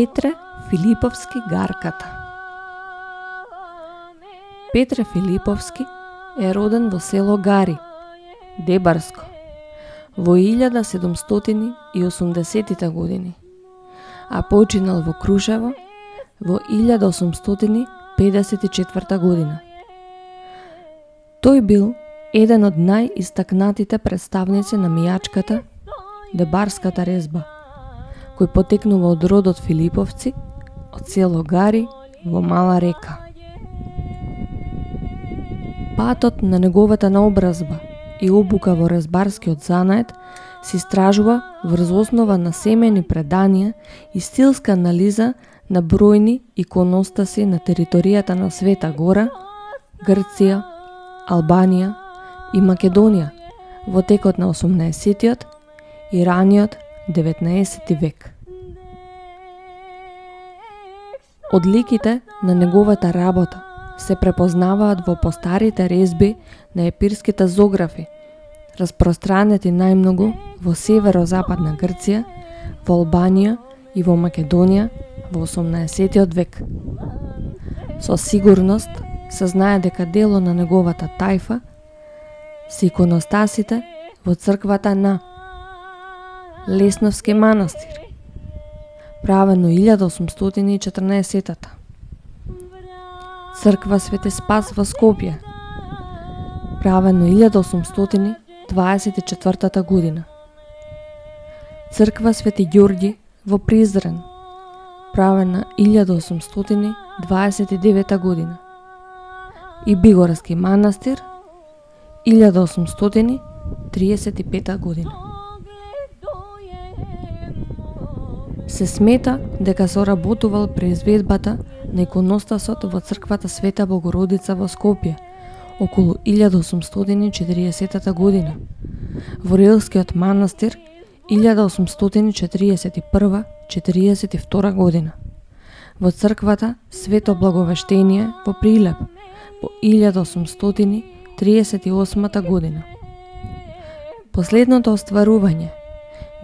Петре Филиповски Гарката. Петре Филиповски е роден во село Гари, Дебарско, во 1780 години, а починал во Крушево во 1854 година. Тој бил еден од најистакнатите представници на мијачката, дебарската резба, кој потекнува од родот Филиповци, од село Гари во Мала Река. Патот на неговата наобразба и обука во резбарскиот занает се истражува врз основа на семејни преданија и стилска анализа на бројни иконостаси на територијата на Света Гора, Грција, Албанија и Македонија во текот на 18-тиот и раниот 19 век. Одликите на неговата работа се препознаваат во постарите резби на епирските зографи, распространети најмногу во северозападна Грција, во Албанија и во Македонија во 18 век. Со сигурност се знае дека дело на неговата тајфа се иконостасите во црквата на Лесновски манастир, правено 1814-та, црква Свети Спас во Скопје, правено 1824 година, црква Свети Ѓорѓи во Призрен, правена 1829 година, и Бигорски манастир 1835 година. Се смета дека соработувал при изведбата на иконостасот во црквата Света Богородица во Скопје околу 1840 година, во Рилскиот манастир 1841-42 година, во црквата Свето Благовештение во Прилеп по 1838 година. Последното остварување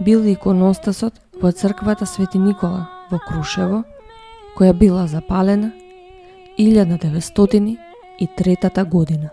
бил иконостасот во црквата Свети Никола во Крушево, која била запалена 1903 година.